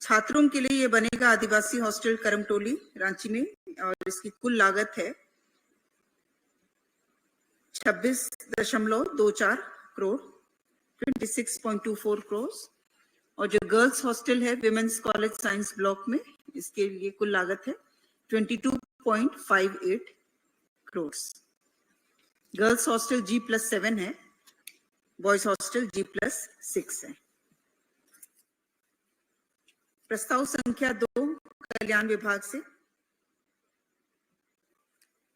छात्रों के लिए ये बनेगा आदिवासी हॉस्टल करमटोली रांची में, और इसकी कुल लागत है 26.24 करोड़ 26.24 करोड़। और जो गर्ल्स हॉस्टल है विमेंस कॉलेज साइंस ब्लॉक में, इसके लिए कुल लागत है 22.58 करोड़। गर्ल्स हॉस्टल G+7 है, बॉयज हॉस्टल G+6 है। प्रस्ताव संख्या 2 कल्याण विभाग से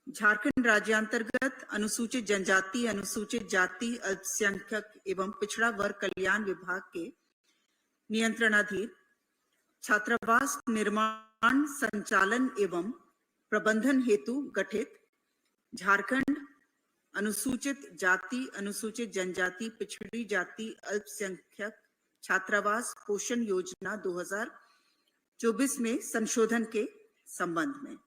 झारखंड राज्यांतर्गत अनुसूचित जनजाति, अनुसूचित जाति, अल्पसंख्यक एवं पिछड़ा वर्ग कल्याण विभाग के नियंत्रणाधीन छात्रावास निर्माण, संचालन एवं प्रबंधन हेतु गठित झारखंड अनुसूचित जाति, अनुसूचित जनजाति, पिछड़ी जाति, अल्पसंख्यक छात्रावास पोषण योजना 2024 में संशोधन के संबंध में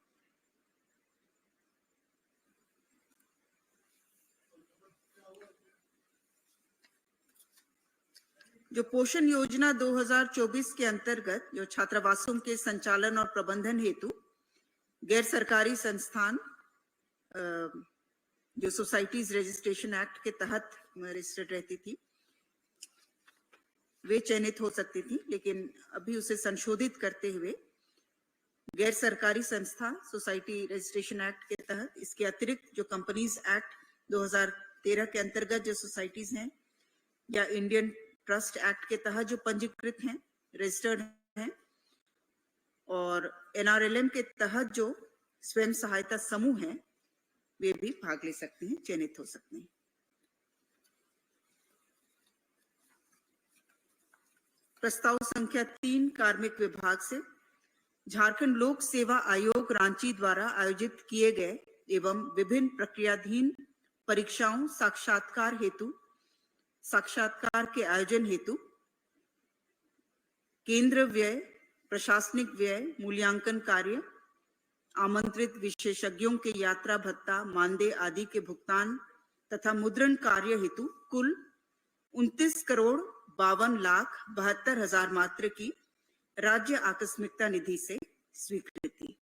जो पोषण योजना 2024 के अंतर्गत जो छात्रावासों के संचालन और प्रबंधन हेतु गैर सरकारी संस्थान जो सोसाइटीज रजिस्ट्रेशन एक्ट के तहत रजिस्टर्ड रहती थी वे चयनित हो सकती थी, लेकिन अभी उसे संशोधित करते हुए गैर सरकारी संस्था सोसाइटी रजिस्ट्रेशन एक्ट के तहत इसके अतिरिक्त जो कंपनीज एक्ट 2013 के अंतर्गत जो सोसाइटीज हैं या इंडियन ट्रस्ट एक्ट के तहत जो पंजीकृत हैं, रजिस्टर्ड हैं, और NRLM के तहत जो स्वयं सहायता समूह हैं, वे भी भाग ले सकते हैं, चयनित हो सकते हैं। प्रस्ताव संख्या 3 कार्मिक विभाग से झारखंड लोक सेवा आयोग रांची द्वारा आयोजित किए गए एवं विभिन्न प्रक्रियाधीन परीक्षाओं साक्षात्कार के आयोजन हेतु केंद्र व्यय, प्रशासनिक व्यय, मूल्यांकन कार्य, आमंत्रित विशेषज्ञों के यात्रा भत्ता, मानदेय आदि के भुगतान तथा मुद्रण कार्य हेतु कुल 29,52,72,000 मात्र की राज्य आकस्मिकता निधि से स्वीकृति।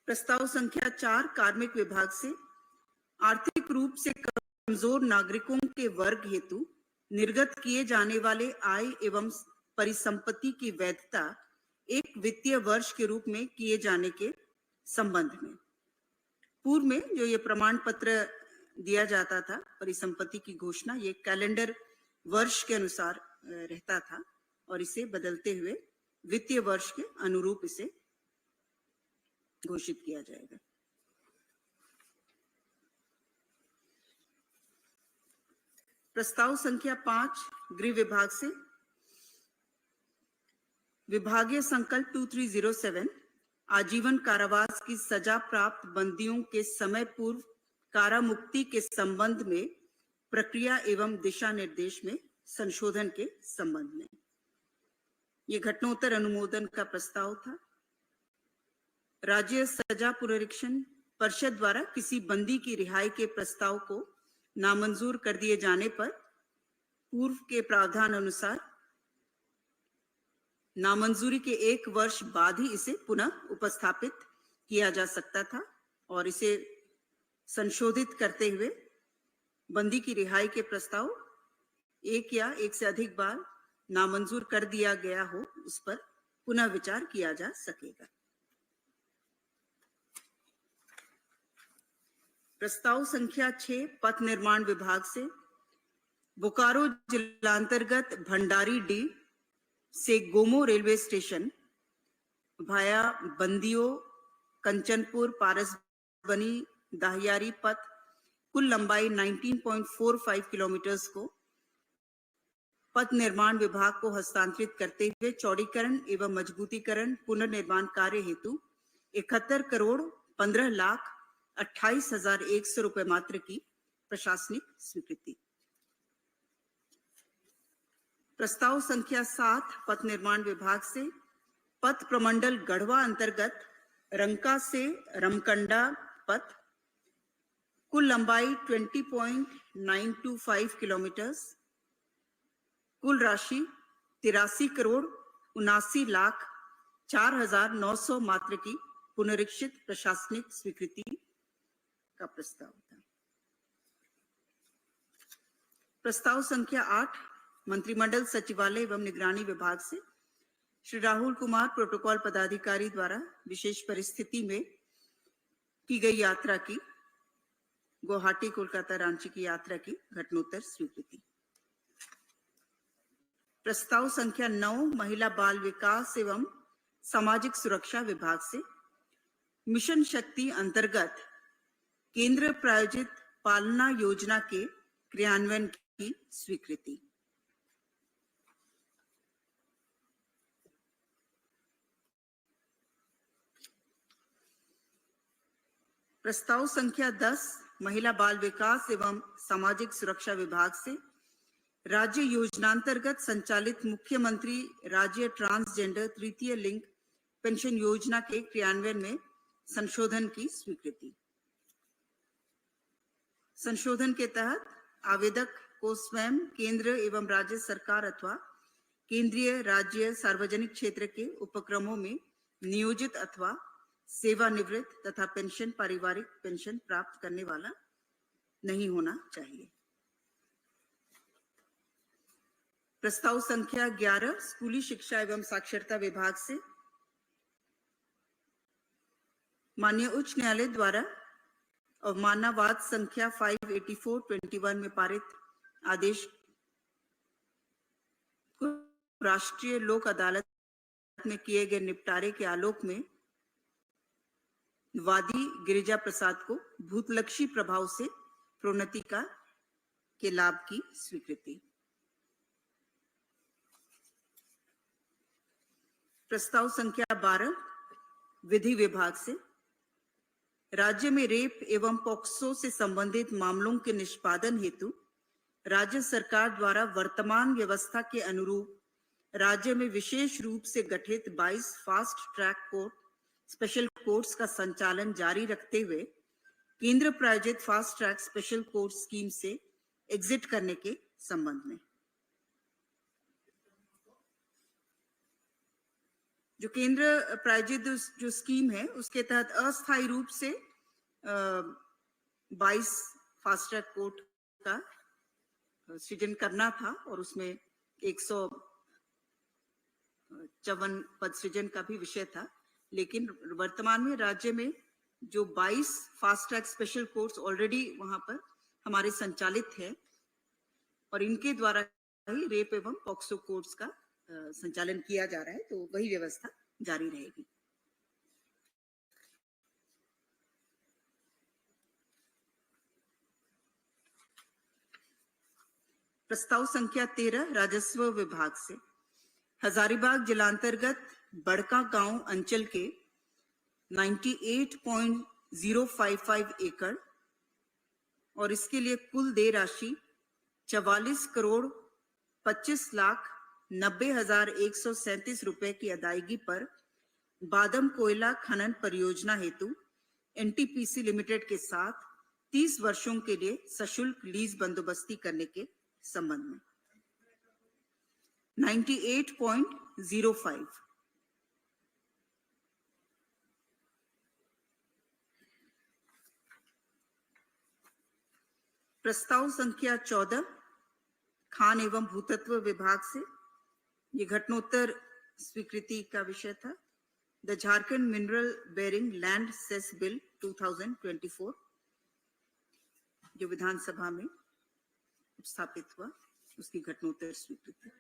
प्रस्ताव संख्या 4 कार्मिक विभाग से आर्थिक रूप से कमजोर नागरिकों के वर्ग हेतु निर्गत किए जाने वाले आय एवं परिसंपत्ति की वैधता एक वित्तीय वर्ष के रूप में किए जाने के संबंध में पूर्व में जो ये प्रमाण पत्र दिया जाता था, परिसंपत्ति की घोषणा ये कैलेंडर वर्ष के अनुसार रहता था और इसे बदलते हुए वित्तीय वर्ष के अनुरूप इसे घोषित किया जाएगा। प्रस्ताव संख्या 5 गृह विभाग से विभागीय संकल्प 2307 आजीवन कारावास की सजा प्राप्त बंदियों के समय पूर्व कारामुक्ति के संबंध में प्रक्रिया एवं दिशा निर्देश में संशोधन के संबंध में ये घटनोत्तर अनुमोदन का प्रस्ताव था। राज्य सजा पुनरीक्षण परिषद द्वारा किसी बंदी की रिहाई के प्रस्ताव को नामंजूर कर दिए जाने पर पूर्व के प्रावधान अनुसार नामंजूरी के 1 वर्ष बाद ही इसे पुनः उपस्थापित किया जा सकता था और इसे संशोधित करते हुए बंदी की रिहाई के प्रस्ताव एक या एक से अधिक बार नामंजूर कर दिया गया हो उस पर पुनः विचार किया जा सकेगा। प्रस्ताव संख्या 6 पथ निर्माण विभाग से बोकारो जिलांतर्गत भंडारी डी से गोमो रेलवे स्टेशन भाया बंदियों, कंचनपुर, पारसबनी, दाहियारी पथ कुल लंबाई 19.45 किलोमीटर को पथ निर्माण विभाग को हस्तांतरित करते हुए चौड़ीकरण एवं मजबूतीकरण पुनर्निर्माण कार्य हेतु 71,15,28,100 रुपए मात्र की प्रशासनिक स्वीकृति। प्रस्ताव संख्या 7 पथ निर्माण विभाग से पथ प्रमंडल गढ़वा अंतर्गत रंका से रमकंडा पथ कुल लंबाई 20.925 किलोमीटर्स, कुल राशि 83,79,04,900 मात्र की पुनरीक्षित प्रशासनिक स्वीकृति का प्रस्ताव था। प्रस्ताव संख्या 8 मंत्रिमंडल सचिवालय एवं निगरानी विभाग से श्री राहुल कुमार प्रोटोकॉल पदाधिकारी द्वारा विशेष परिस्थिति में की गई यात्रा की, गुवाहाटी कोलकाता रांची की यात्रा की घटनोत्तर स्वीकृति। प्रस्ताव संख्या 9 महिला बाल विकास एवं सामाजिक सुरक्षा विभाग से मिशन शक्ति अंतर्गत केंद्र प्रायोजित पालना योजना के क्रियान्वयन की स्वीकृति। प्रस्ताव संख्या 10 महिला बाल विकास एवं सामाजिक सुरक्षा विभाग से राज्य योजनांतर्गत संचालित मुख्यमंत्री राज्य ट्रांसजेंडर तृतीय लिंग पेंशन योजना के क्रियान्वयन में संशोधन की स्वीकृति। संशोधन के तहत आवेदक को स्वयं केंद्र एवं राज्य सरकार अथवा केंद्रीय राज्य सार्वजनिक क्षेत्र के उपक्रमों में नियोजित अथवा सेवानिवृत्त तथा पेंशन पारिवारिक पेंशन प्राप्त करने वाला नहीं होना चाहिए। प्रस्ताव संख्या 11 स्कूली शिक्षा एवं साक्षरता विभाग से माननीय उच्च न्यायालय द्वारा अवमाननावाद संख्या 584/21 में पारित आदेश को राष्ट्रीय लोक अदालत में किए गए निपटारे के आलोक में वादी गिरिजा प्रसाद को भूतलक्षी प्रभाव से प्रोन्नति के लाभ की स्वीकृति। प्रस्ताव संख्या 12 विधि विभाग से राज्य में रेप एवं पॉक्सो से संबंधित मामलों के निष्पादन हेतु राज्य सरकार द्वारा वर्तमान व्यवस्था के अनुरूप राज्य में विशेष रूप से गठित 22 fast track court special courts का संचालन जारी रखते हुए केंद्र प्रायोजित fast track special court scheme से एग्जिट करने के संबंध में। जो केंद्र प्रायोजित जो स्कीम है उसके तहत अस्थायी रूप से 22 फास्ट ट्रैक कोर्ट का सृजन करना था और उसमें 154 पद सृजन का भी विषय था, लेकिन वर्तमान में राज्य में जो 22 fast track special courts already वहां पर हमारे संचालित है और इनके द्वारा ही रेप एवं पॉक्सो कोर्ट्स का संचालन किया जा रहा है, तो वही व्यवस्था जारी रहेगी। प्रस्ताव संख्या 13 राजस्व विभाग से हजारीबाग जिलांतर्गत बड़का गांव अंचल के 98.055 एकड़ और इसके लिए कुल देय राशि 44,25,90,137 रुपए की अदायगी पर बादम कोयला खनन परियोजना हेतु एनटीपीसी लिमिटेड के साथ 30 वर्षों के लिए सशुल्क लीज बंदोबस्ती करने के संबंध में 98.05। प्रस्ताव संख्या 14 खान एवं भूतत्व विभाग से ये घटनोत्तर स्वीकृति का विषय था। The Jharkhand mineral bearing land cess bill 2024 जो विधानसभा में स्थापित हुआ, उसकी घटनोत्तर स्वीकृति।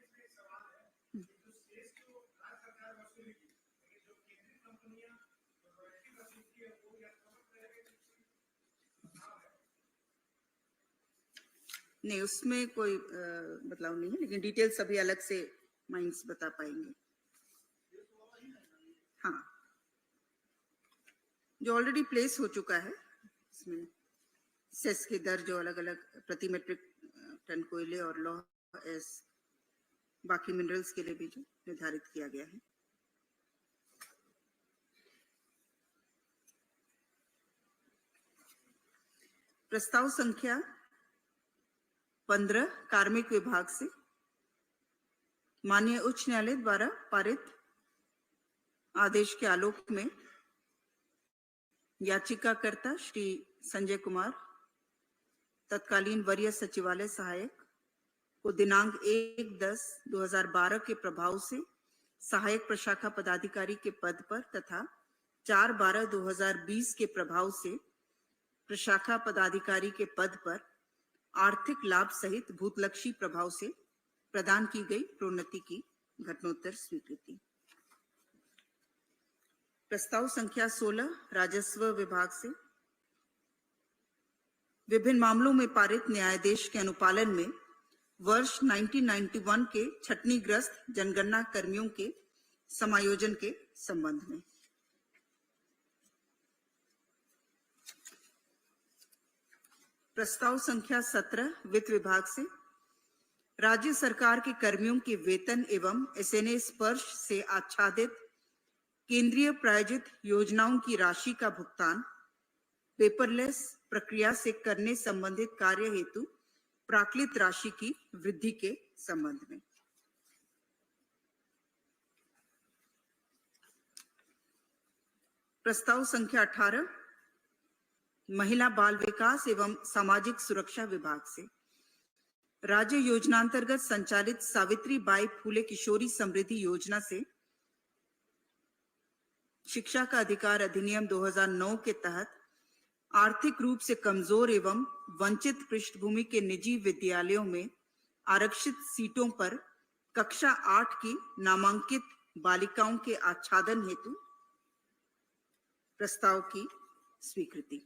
नहीं, उसमें कोई बदलाव नहीं है, लेकिन डिटेल सभी अलग से माइंड्स बता पाएंगे। हाँ, जो ऑलरेडी प्लेस हो चुका है इसमें सेस की दर जो अलग अलग प्रति मेट्रिक टन कोयले और लौह एस बाकी मिनरल्स के लिए भी जो निर्धारित किया गया है। प्रस्ताव संख्या 15 कार्मिक विभाग से माननीय उच्च न्यायालय द्वारा पारित आदेश के आलोक में याचिकाकर्ता श्री संजय कुमार, तत्कालीन वरीय सचिवालय सहायक, को दिनांक 1/10/2012 के प्रभाव से सहायक प्रशाखा पदाधिकारी के पद पर तथा 4/12/2020 के प्रभाव से प्रशाखा पदाधिकारी के पद पर आर्थिक लाभ सहित भूतलक्षी प्रभाव से प्रदान की गई प्रोन्नति की घटनोत्तर स्वीकृति। प्रस्ताव संख्या 16 राजस्व विभाग से विभिन्न मामलों में पारित न्यायादेश के अनुपालन में वर्ष 1991 के छटनीग्रस्त जनगणना कर्मियों के समायोजन के संबंध में। प्रस्ताव संख्या 17 वित्त विभाग से राज्य सरकार के कर्मियों के वेतन एवं एसएनए स्पर्श से आच्छादित केंद्रीय प्रायोजित योजनाओं की राशि का भुगतान पेपरलेस प्रक्रिया से करने संबंधित कार्य हेतु प्राक्कृत राशि की वृद्धि के संबंध में। प्रस्ताव संख्या 18 महिला बाल विकास एवं सामाजिक सुरक्षा विभाग से राज्य योजनांतर्गत संचालित सावित्री बाई फूले किशोरी समृद्धि योजना से शिक्षा का अधिकार अधिनियम 2009 के तहत आर्थिक रूप से कमजोर एवं वंचित पृष्ठभूमि के निजी विद्यालयों में आरक्षित सीटों पर कक्षा 8 की नामांकित बालिकाओं के आच्छादन हेतु प्रस्ताव की स्वीकृति।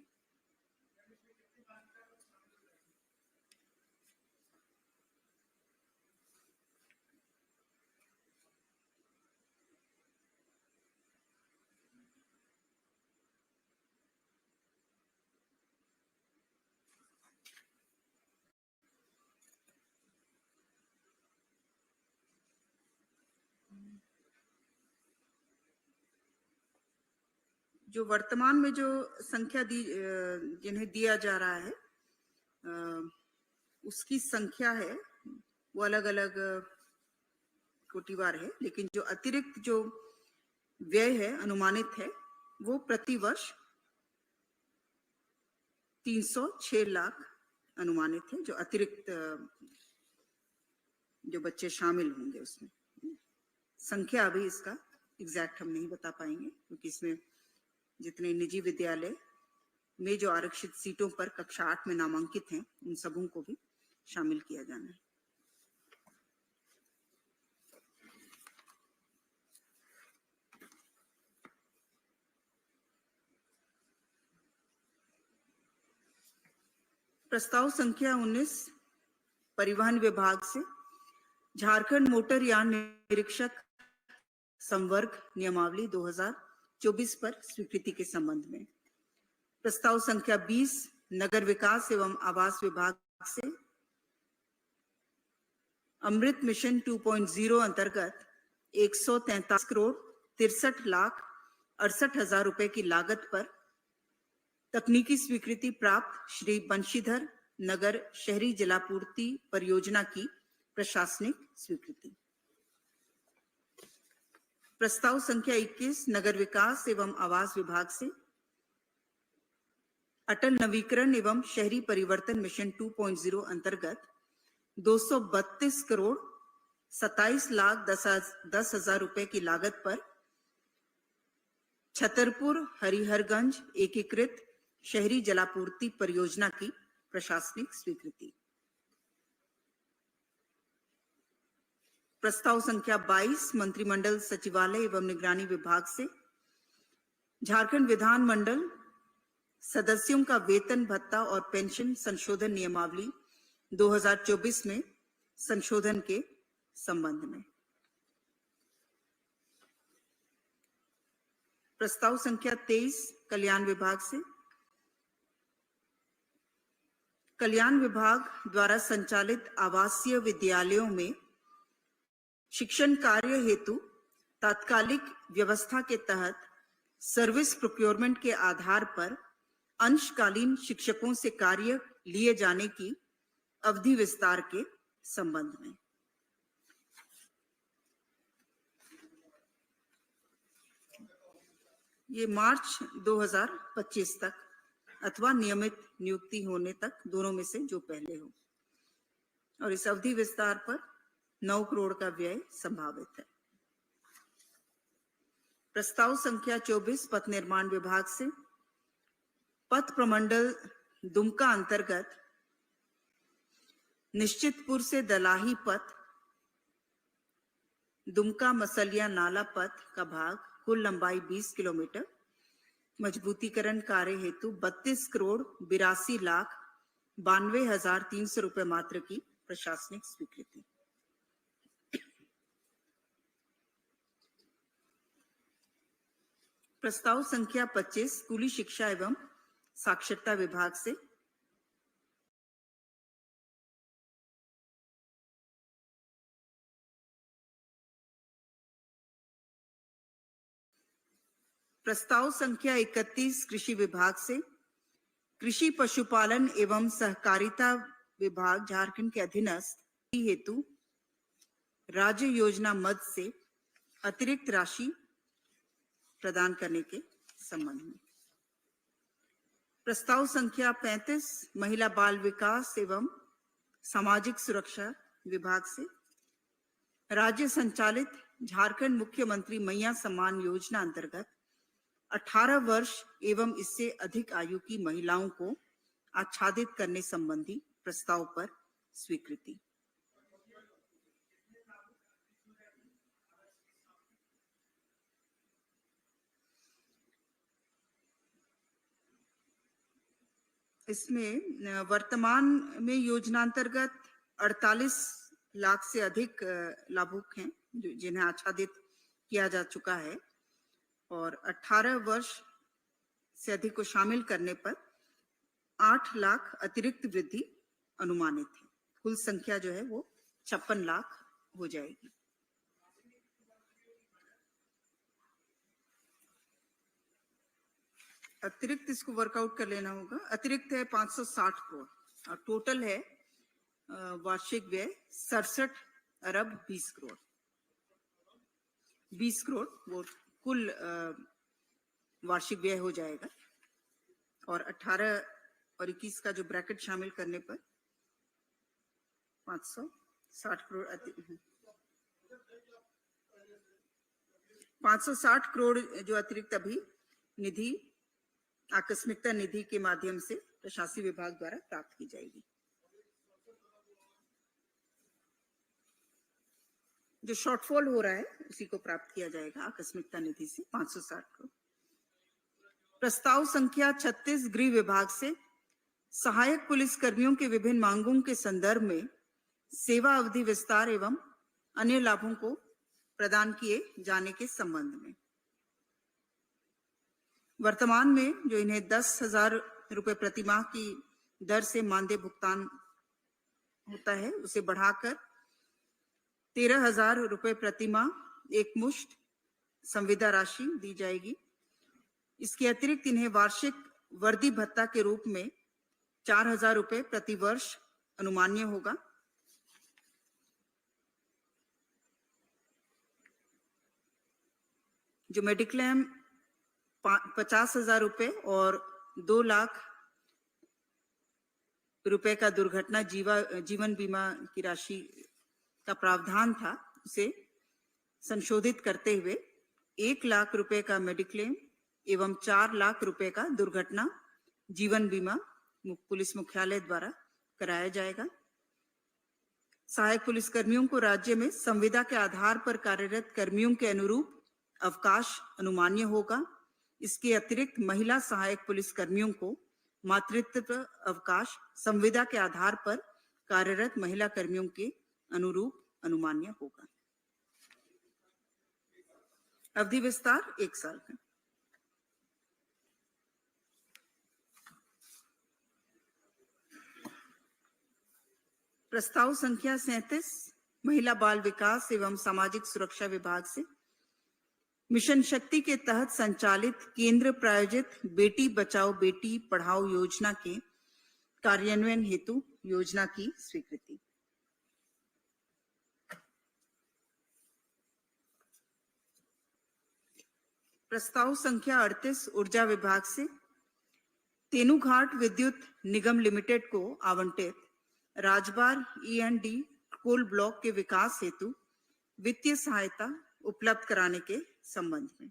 जो वर्तमान में जो संख्या जिन्हें दिया जा रहा है उसकी संख्या है वो अलग अलग कोटिवार है, लेकिन जो अतिरिक्त जो व्यय है अनुमानित है वो प्रति वर्ष 306 लाख अनुमानित है, जो अतिरिक्त जो बच्चे शामिल होंगे उसमें। संख्या अभी इसका एग्जैक्ट हम नहीं बता पाएंगे क्योंकि इसमें जितने निजी विद्यालय में जो आरक्षित सीटों पर कक्षा 8 में नामांकित हैं उन सबों को भी शामिल किया जाना है। प्रस्ताव संख्या 19 परिवहन विभाग से झारखंड मोटर यान निरीक्षक संवर्ग नियमावली 2024 पर स्वीकृति के संबंध में। प्रस्ताव संख्या 20 नगर विकास एवं आवास विभाग से अमृत मिशन 2.0 अंतर्गत 143 करोड़ 63 लाख 68 हजार रुपए की लागत पर तकनीकी स्वीकृति प्राप्त श्री बंशीधर नगर शहरी जलापूर्ति परियोजना की प्रशासनिक स्वीकृति। प्रस्ताव संख्या 21 नगर विकास एवं आवास विभाग से अटल नवीकरण एवं शहरी परिवर्तन मिशन 2.0 अंतर्गत 232 करोड़ 27 लाख 10 हजार रुपए की लागत पर छतरपुर हरिहरगंज एकीकृत शहरी जलापूर्ति परियोजना की प्रशासनिक स्वीकृति। प्रस्ताव संख्या 22 मंत्रिमंडल सचिवालय एवं निगरानी विभाग से झारखंड विधानमंडल सदस्यों का वेतन भत्ता और पेंशन संशोधन नियमावली 2024 में संशोधन के संबंध में। प्रस्ताव संख्या 23 कल्याण विभाग से कल्याण विभाग द्वारा संचालित आवासीय विद्यालयों में शिक्षण कार्य हेतु तात्कालिक व्यवस्था के तहत सर्विस प्रोक्योरमेंट के आधार पर अंशकालीन शिक्षकों से कार्य लिए जाने की अवधि विस्तार के संबंध में। ये मार्च 2025 तक अथवा नियमित नियुक्ति होने तक, दोनों में से जो पहले हो। और इस अवधि विस्तार पर 9 करोड़ का व्यय संभावित है। प्रस्ताव संख्या 24 पथ निर्माण विभाग से पथ प्रमंडल दुमका अंतर्गत निश्चितपुर से दलाही पथ दुमका मसलिया नाला पथ का भाग, कुल लंबाई 20 किलोमीटर, मजबूतीकरण कार्य हेतु 32 करोड़ 82 लाख 92,300 रुपए मात्र की प्रशासनिक स्वीकृति। प्रस्ताव संख्या 25 स्कूली शिक्षा एवं साक्षरता विभाग से प्रस्ताव संख्या 31 कृषि विभाग से कृषि पशुपालन एवं सहकारिता विभाग झारखंड के अधीनस्थ हेतु राज्य योजना मद से अतिरिक्त राशि प्रदान करने के संबंध में। प्रस्ताव संख्या 35 महिला बाल विकास एवं सामाजिक सुरक्षा विभाग से राज्य संचालित झारखंड मुख्यमंत्री मैया सम्मान योजना अंतर्गत 18 वर्ष एवं इससे अधिक आयु की महिलाओं को आच्छादित करने संबंधी प्रस्ताव पर स्वीकृति। इसमें वर्तमान में योजना अंतर्गत 48 लाख से अधिक लाभुक हैं जिन्हें आच्छादित किया जा चुका है, और 18 वर्ष से अधिक को शामिल करने पर 8 लाख अतिरिक्त वृद्धि अनुमानित है। कुल संख्या जो है वो 56 लाख हो जाएगी। अतिरिक्त इसको वर्कआउट कर लेना होगा। अतिरिक्त है 560 करोड़ और टोटल है वार्षिक व्यय 67 अरब 20 करोड़। 20 करोड़ वो कुल वार्षिक व्यय हो जाएगा, और 18 और 21 का जो ब्रैकेट शामिल करने पर 560 करोड़ 560 करोड़ जो अतिरिक्त अभी निधि आकस्मिकता निधि के माध्यम से प्रशासनिक विभाग द्वारा प्राप्त की जाएगी। जो शॉर्टफॉल हो रहा है उसी को प्राप्त किया जाएगा आकस्मिकता निधि से 560 करोड़। प्रस्ताव संख्या 36 गृह विभाग से सहायक पुलिस कर्मियों के विभिन्न मांगों के संदर्भ में सेवा अवधि विस्तार एवं अन्य लाभों को प्रदान किए जाने के संबंध में। वर्तमान में जो इन्हें 10,000 रुपए प्रतिमाह की दर से मानदेय भुगतान होता है उसे बढ़ाकर 13,000 रुपए प्रतिमाह एक मुश्त संविदा राशि दी जाएगी। इसके अतिरिक्त इन्हें वार्षिक वर्दी भत्ता के रूप में 4,000 रुपए प्रति वर्ष अनुमान्य होगा। जो मेडिक्लेम 50,000 रुपए और 2 लाख रुपए का दुर्घटना जीवन बीमा की राशि का प्रावधान था, उसे संशोधित करते हुए 1 लाख रुपए का मेडिक्लेम एवं 4 लाख रुपए का दुर्घटना जीवन बीमा पुलिस मुख्यालय द्वारा कराया जाएगा। सहायक पुलिस कर्मियों को राज्य में संविदा के आधार पर कार्यरत कर्मियों के अनुरूप अवकाश अनुमान्य होगा। इसके अतिरिक्त महिला सहायक पुलिस कर्मियों को मातृत्व अवकाश संविदा के आधार पर कार्यरत महिला कर्मियों के अनुरूप अनुमान्य होगा। अवधि विस्तार 1 साल का। प्रस्ताव संख्या 37 महिला बाल विकास एवं सामाजिक सुरक्षा विभाग से मिशन शक्ति के तहत संचालित केंद्र प्रायोजित बेटी बचाओ बेटी पढ़ाओ योजना के कार्यान्वयन हेतु योजना की स्वीकृति। प्रस्ताव संख्या 38 ऊर्जा विभाग से तेनुघाट विद्युत निगम लिमिटेड को आवंटित राजबार E&D कोल ब्लॉक के विकास हेतु वित्तीय सहायता उपलब्ध कराने के संबंध में।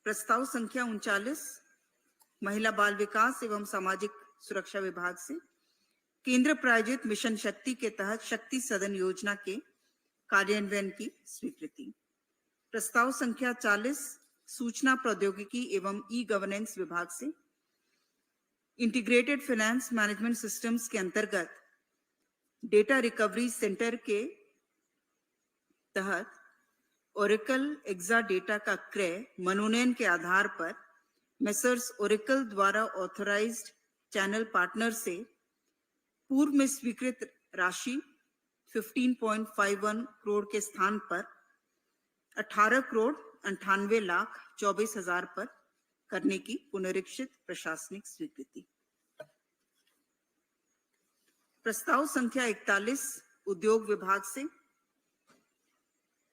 प्रस्ताव संख्या 39 महिला बाल विकास एवं सामाजिक सुरक्षा विभाग से केंद्र प्रायोजित मिशन शक्ति के तहत शक्ति सदन योजना के कार्यान्वयन की स्वीकृति। प्रस्ताव संख्या 40 सूचना प्रौद्योगिकी एवं ई गवर्नेंस विभाग से इंटीग्रेटेड फाइनेंस मैनेजमेंट सिस्टम्स के अंतर्गत डेटा रिकवरी सेंटर के तहत ओरेकल एक्साडेटा का क्रय मनोनयन के आधार पर मेसर्स ओरेकल द्वारा ऑथराइज्ड चैनल पार्टनर से पूर्व में स्वीकृत राशि 15.51 करोड़ के स्थान पर 18 करोड़ 98 लाख 24 हजार पर करने की पुनरीक्षित प्रशासनिक स्वीकृति। प्रस्ताव संख्या 41 उद्योग विभाग से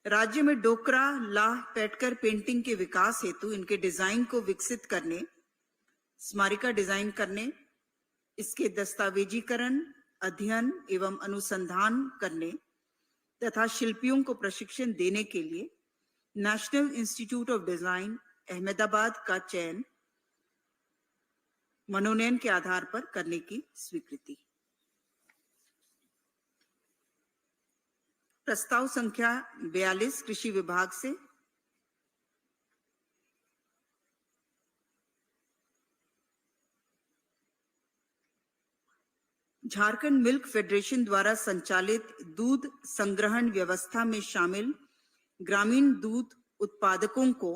राज्य में डोकरा लाह पेटकर पेंटिंग के विकास हेतु इनके डिजाइन को विकसित करने, स्मारिका डिजाइन करने, इसके दस्तावेजीकरण, अध्ययन एवं अनुसंधान करने तथा शिल्पियों को प्रशिक्षण देने के लिए national institute of design Ahmedabad का चयन मनोनयन के आधार पर करने की स्वीकृति। प्रस्ताव संख्या 42 कृषि विभाग से झारखंड मिल्क फेडरेशन द्वारा संचालित दूध संग्रहण व्यवस्था में शामिल ग्रामीण दूध उत्पादकों को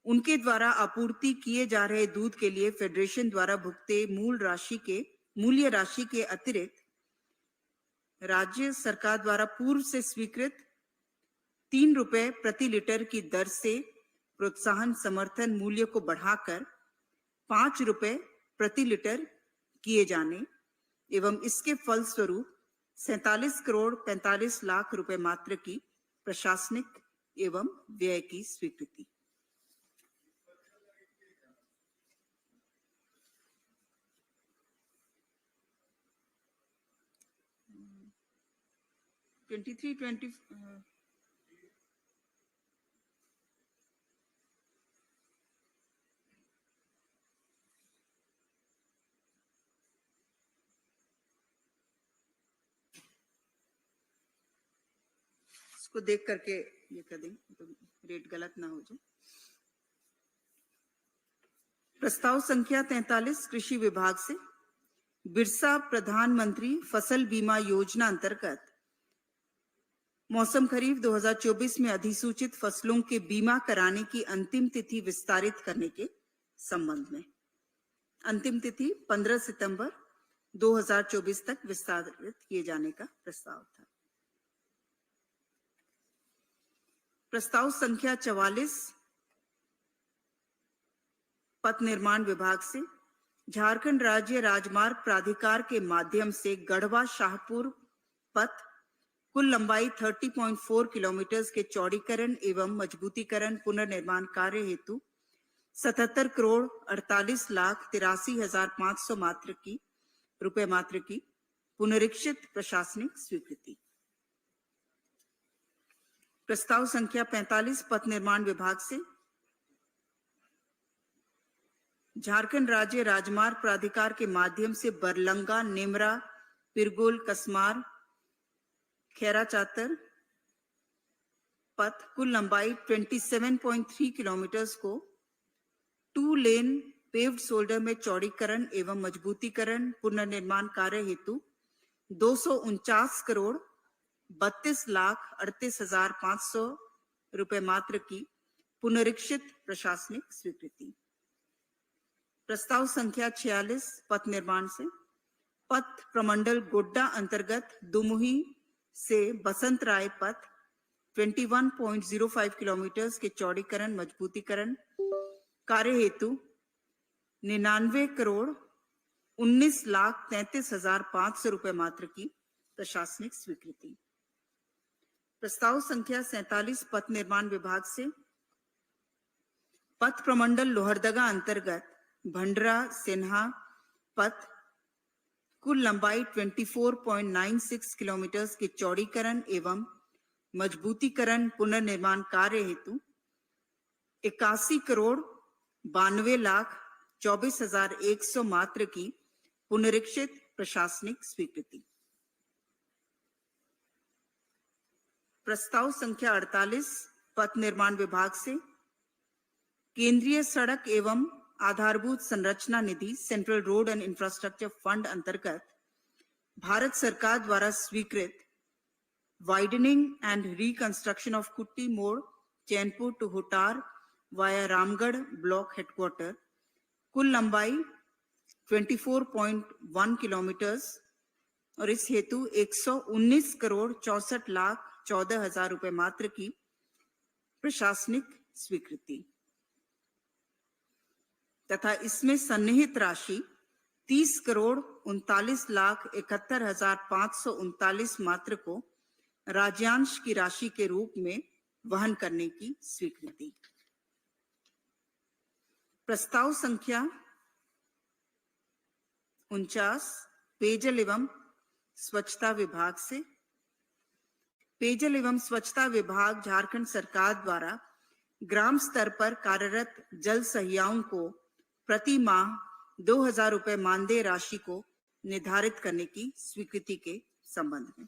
उनके द्वारा आपूर्ति किए जा रहे दूध के लिए फेडरेशन द्वारा भुगते मूल्य राशि के अतिरिक्त राज्य सरकार द्वारा पूर्व से स्वीकृत 3 रुपए प्रति लीटर की दर से प्रोत्साहन समर्थन मूल्य को बढ़ाकर 5 रुपए प्रति लीटर किए जाने एवं इसके फलस्वरूप 47 करोड़ 45 लाख रुपए मात्र की प्रशासनिक एवं व्यय की स्वीकृति। इसको देख करके ये कर दें तो रेट गलत ना हो जाए। प्रस्ताव संख्या 43 कृषि विभाग से बिरसा प्रधानमंत्री फसल बीमा योजना अंतर्गत मौसम खरीफ 2024 में अधिसूचित फसलों के बीमा कराने की अंतिम तिथि विस्तारित करने के संबंध में। अंतिम तिथि 15 सितंबर 2024 तक विस्तारित किए जाने का प्रस्ताव था। प्रस्ताव संख्या 44 पथ निर्माण विभाग से झारखंड राज्य राजमार्ग प्राधिकार के माध्यम से गढ़वा शाहपुर पथ कुल लंबाई 30.4 किलोमीटर के चौड़ीकरण एवं मजबूतीकरण पुनर्निर्माण कार्य हेतु 77 करोड़ 48 लाख 83 हजार 500 रुपए मात्र की पुनरीक्षित प्रशासनिक स्वीकृति। प्रस्ताव संख्या 45 पथ निर्माण विभाग से झारखंड राज्य राजमार्ग प्राधिकार के माध्यम से बरलंगा नेमरा पिरगोल कसमार खेरा चातर पथ कुल लंबाई 27.3 किलोमीटर को 2 लेन पेव्ड शोल्डर में चौड़ीकरण एवं मजबूतीकरण पुनर्निर्माण कार्य हेतु 249 करोड़ 32 लाख 38 हजार 500 रुपए मात्र की पुनरीक्षित प्रशासनिक स्वीकृति। प्रस्ताव संख्या 46 पथ निर्माण से पथ प्रमंडल गोड्डा अंतर्गत दुमुही से बसंत राय पथ 21.05 किलोमीटर के चौड़ीकरण मजबूतीकरण कार्य हेतु 99,19,33,500 रुपए मात्र की प्रशासनिक स्वीकृति। प्रस्ताव संख्या 47 पथ निर्माण विभाग से पथ प्रमंडल लोहरदगा अंतर्गत भंडरा सिन्हा पथ कुल लंबाई 24.96 किलोमीटर के चौड़ीकरण एवं मजबूतीकरण पुनर्निर्माण कार्य हेतु 81,92,24,100 मात्र की पुनरीक्षित प्रशासनिक स्वीकृति। प्रस्ताव संख्या 48 पथ निर्माण विभाग से केंद्रीय सड़क एवं आधारभूत संरचना निधि central road and infrastructure fund अंतर्गत भारत सरकार द्वारा स्वीकृत widening and reconstruction of Kutti Mor Chainpur to Hutar via Ramgarh block headquarter कुल लंबाई 24.1 किलोमीटर और इस हेतु 119,64,14,000 रुपए मात्र की प्रशासनिक स्वीकृति तथा इसमें सन्निहित राशि 30,39,71,539 मात्र को राज्यांश की राशि के रूप में वहन करने की स्वीकृति। प्रस्ताव संख्या 49 पेयजल एवं स्वच्छता विभाग से पेयजल एवं स्वच्छता विभाग झारखंड सरकार द्वारा ग्राम स्तर पर कार्यरत जल सहियाओं को प्रति माह 2,000 रुपए मानदेय राशि को निर्धारित करने की स्वीकृति के संबंध में।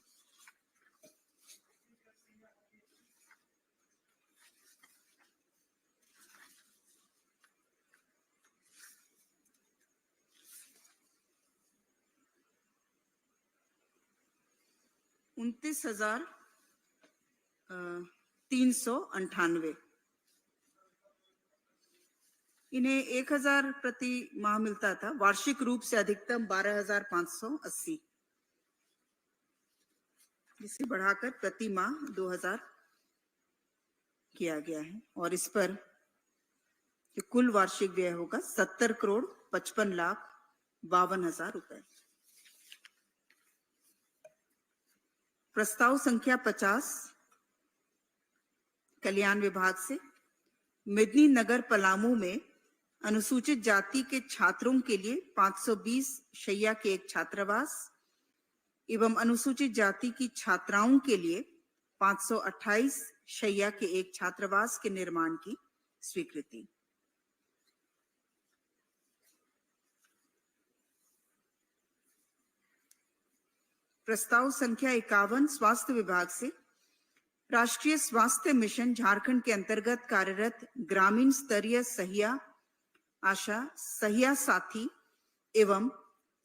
$29,398 इन्हें 1,000 प्रति माह मिलता था। वार्षिक रूप से अधिकतम 12,580 जिसे बढ़ाकर प्रति माह 2,000 किया गया है और इस पर कुल वार्षिक व्यय होगा 70,55,52,000 रुपए। प्रस्ताव संख्या 50 कल्याण विभाग से मेदिनीनगर पलामू में अनुसूचित जाति के छात्रों के लिए 520 शैया के एक छात्रावास एवं अनुसूचित जाति की छात्राओं के लिए 528 शैया के एक छात्रावास के निर्माण की स्वीकृति। प्रस्ताव संख्या 51 स्वास्थ्य विभाग से राष्ट्रीय स्वास्थ्य मिशन झारखंड के अंतर्गत कार्यरत ग्रामीण स्तरीय सहिया आशा सहिया साथी एवं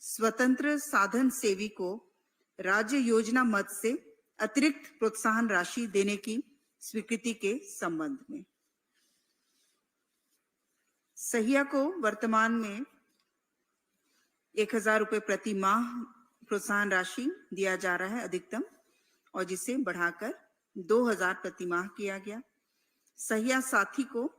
स्वतंत्र साधन सेवी को राज्य योजना मद से अतिरिक्त प्रोत्साहन राशि देने की स्वीकृति के संबंध में। सहिया को वर्तमान में 1,000 रुपए प्रति माह प्रोत्साहन राशि दिया जा रहा है अधिकतम और जिसे बढ़ाकर 2,000 प्रति माह किया गया। सहिया साथी को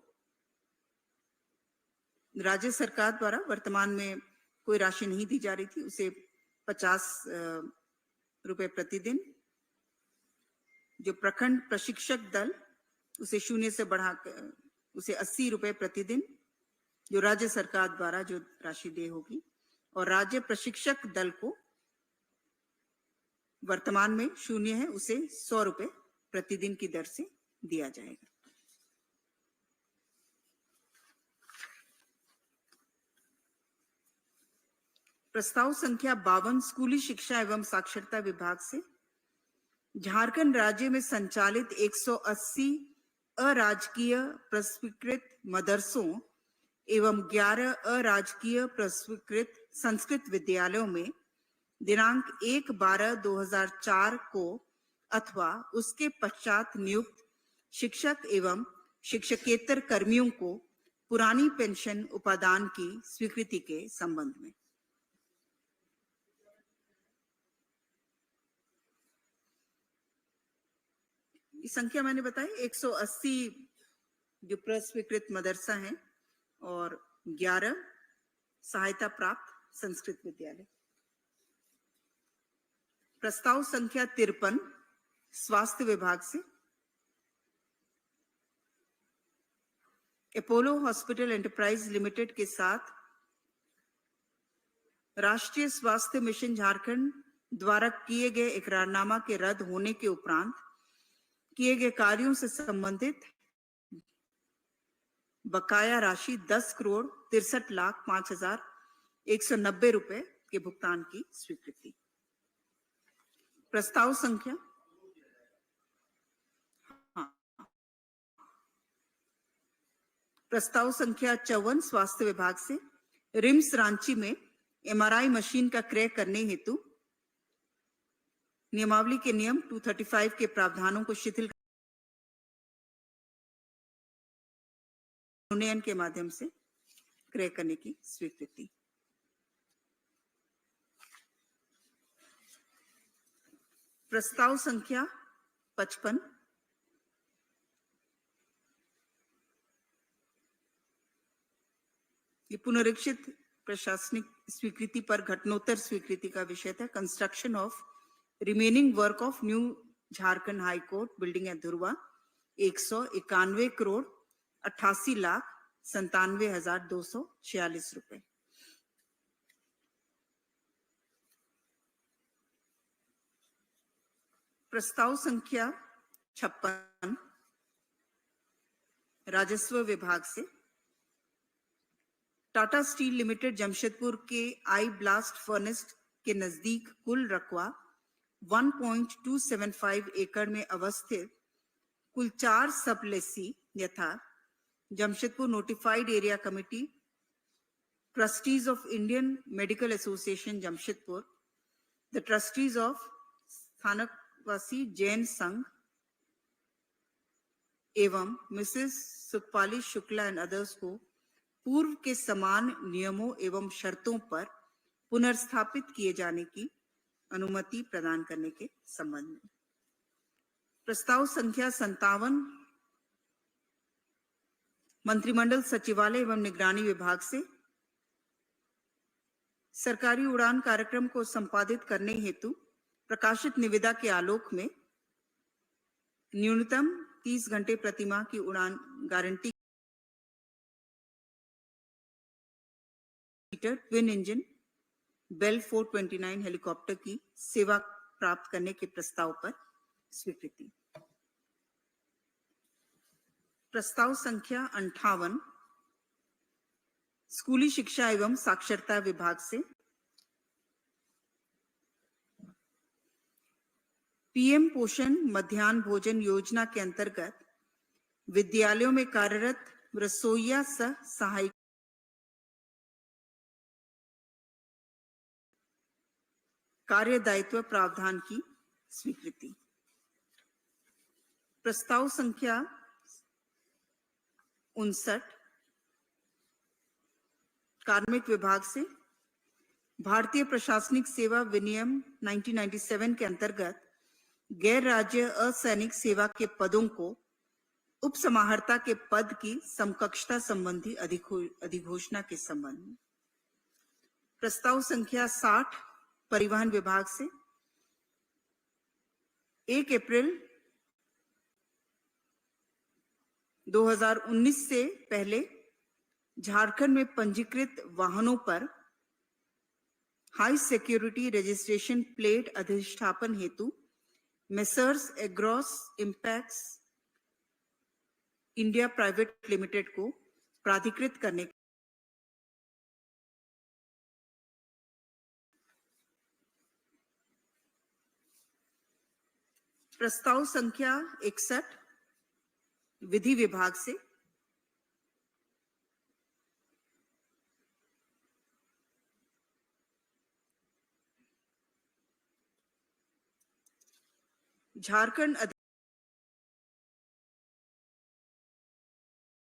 राज्य सरकार द्वारा वर्तमान में कोई राशि नहीं दी जा रही थी, उसे 50 रुपए प्रतिदिन, जो प्रखंड प्रशिक्षक दल उसे 0 से बढ़ाकर उसे 80 रुपए प्रतिदिन जो राज्य सरकार द्वारा जो राशि दे होगी और राज्य प्रशिक्षक दल को वर्तमान में 0 है उसे 100 रुपए प्रतिदिन की दर से दिया जाएगा। प्रस्ताव संख्या 52 स्कूली शिक्षा एवं साक्षरता विभाग से झारखंड राज्य में संचालित 180 अराजकीय प्रस्वीकृत मदरसों एवं 11 अराजकीय प्रस्वीकृत संस्कृत विद्यालयों में दिनांक 1/12/2004 को अथवा उसके पश्चात नियुक्त शिक्षक एवं शिक्षकेतर कर्मियों को पुरानी पेंशन उपादान की स्वीकृति के संबंध में। ये संख्या मैंने बताई 180 जो प्रस्वीकृत मदरसा हैं और 11 सहायता प्राप्त संस्कृत विद्यालय। प्रस्ताव संख्या 53 स्वास्थ्य विभाग से अपोलो हॉस्पिटल एंटरप्राइज लिमिटेड के साथ राष्ट्रीय स्वास्थ्य मिशन झारखंड द्वारा किए गए इकरारनामा के रद्द होने के उपरांत किए गए कार्यों से संबंधित बकाया राशि 10,63,05,190 रुपए के भुगतान की स्वीकृति। प्रस्ताव संख्या प्रस्ताव संख्या 54 स्वास्थ्य विभाग से रिम्स रांची में एमआरआई मशीन का क्रय करने हेतु नियमावली के नियम 235 के प्रावधानों को शिथिल उन्नयन के माध्यम से क्रय करने की स्वीकृति। प्रस्ताव संख्या 55 ये पुनरीक्षित प्रशासनिक स्वीकृति पर घटनोत्तर स्वीकृति का विषय था। Construction of remaining work of new Jharkhand high court building at Dhurwa 191,88,97,246 रुपए। प्रस्ताव संख्या 56 राजस्व विभाग से टाटा स्टील लिमिटेड जमशेदपुर के आई ब्लास्ट फर्नेस के नजदीक कुल रकबा 1.275 एकड़ में अवस्थित कुल 4 सबलेसी यथा Jamshedpur notified area committee, trustees of Indian medical association Jamshedpur, the trustees of Sthanakvasi Jain संघ एवं मिसेस सुखपाली शुक्ला एंड अदर्स को पूर्व के समान नियमों एवं शर्तों पर पुनर्स्थापित किए जाने की अनुमति प्रदान करने के संबंध में। प्रस्ताव संख्या 57 मंत्रिमंडल सचिवालय एवं निगरानी विभाग से सरकारी उड़ान कार्यक्रम को संपादित करने हेतु प्रकाशित निविदा के आलोक में न्यूनतम 30 घंटे प्रतिमाह की उड़ान guarantee twin engine Bell 429 helicopter की सेवा प्राप्त करने के प्रस्ताव पर स्वीकृति। प्रस्ताव संख्या 58 स्कूली शिक्षा एवं साक्षरता विभाग से पीएम पोषण मध्याह्न भोजन योजना के अंतर्गत विद्यालयों में कार्यरत रसोइया सह सहायक कार्य दायित्व प्रावधान की स्वीकृति। प्रस्ताव संख्या 59 कार्मिक विभाग से भारतीय प्रशासनिक सेवा विनियम 1997 के अंतर्गत गैर राज्य असैनिक सेवा के पदों को उपसमाहर्ता के पद की समकक्षता संबंधी अधिघोषणा के संबंध में। प्रस्ताव संख्या 60 परिवहन विभाग से 1 अप्रैल 2019 से पहले झारखंड में पंजीकृत वाहनों पर हाई सिक्योरिटी रजिस्ट्रेशन प्लेट अधिष्ठापन हेतु messrs agarose impacts India private limited को प्राधिकृत करने प्रस्ताव संख्या 61 विधि विभाग से झारखंड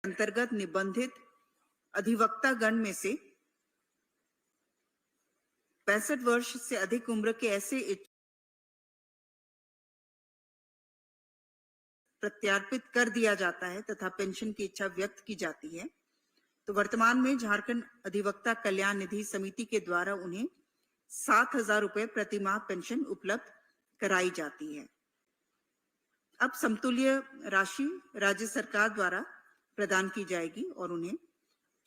अंतर्गत निबंधित अधिवक्ता गण में से 65 वर्ष से अधिक उम्र के ऐसे प्रत्यार्पित कर दिया जाता है तथा पेंशन की इच्छा व्यक्त की जाती है, तो वर्तमान में झारखंड अधिवक्ता कल्याण निधि समिति के द्वारा उन्हें 7,000 रुपए प्रतिमाह पेंशन उपलब्ध कराई जाती है। अब समतुल्य राशि राज्य सरकार द्वारा प्रदान की जाएगी और उन्हें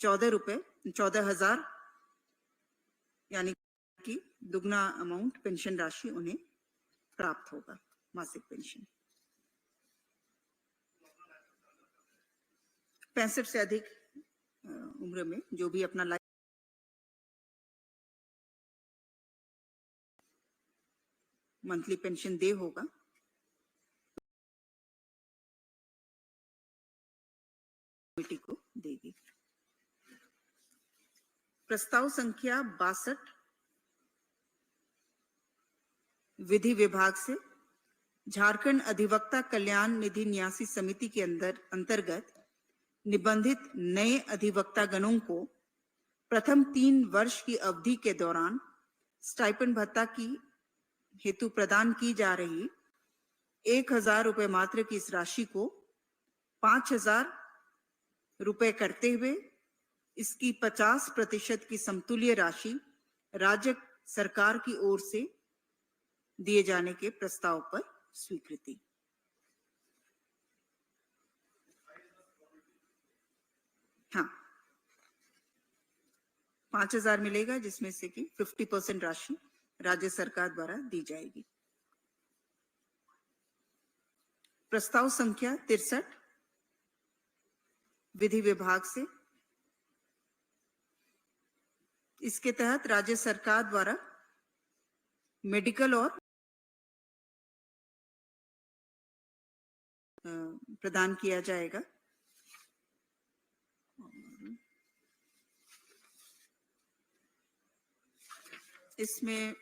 14,000 यानी कि दुगना अमाउंट पेंशन राशि उन्हें प्राप्त होगा, मासिक पेंशन। 65 से अधिक उम्र में जो भी अपना लाइफ मंथली पेंशन दे होगा, कमेटी को देगी। प्रस्ताव संख्या 62 विधि विभाग से झारखंड अधिवक्ता कल्याण निधि न्यासी समिति के अंतर्गत निबंधित नए अधिवक्ता गणों को प्रथम 3 वर्ष की अवधि के दौरान स्टाइपेंड भत्ता की हेतु प्रदान की जा रही 1,000 रुपए मात्र की इस राशि को 5,000 रुपए करते हुए इसकी 50% की समतुल्य राशि राज्य सरकार की ओर से दिए जाने के प्रस्ताव पर स्वीकृति। हाँ, 5,000 मिलेगा, जिसमें से कि 50% राशि राज्य सरकार द्वारा दी जाएगी। प्रस्ताव संख्या 63 विधि विभाग से, इसके तहत राज्य सरकार द्वारा मेडिकल और प्रदान किया जाएगा। इसमें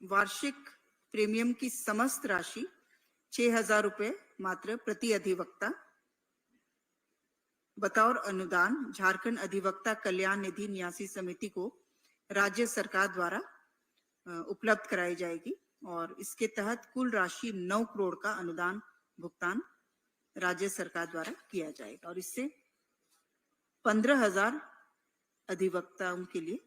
वार्षिक प्रीमियम की समस्त राशि 6,000 रुपए मात्र प्रति अधिवक्ता बतौर अनुदान झारखंड अधिवक्ता कल्याण निधि न्यासी समिति को राज्य सरकार द्वारा उपलब्ध कराई जाएगी और इसके तहत कुल राशि 9 करोड़ का अनुदान भुगतान राज्य सरकार द्वारा किया जाएगा और इससे 15,000 अधिवक्ताओं के लिए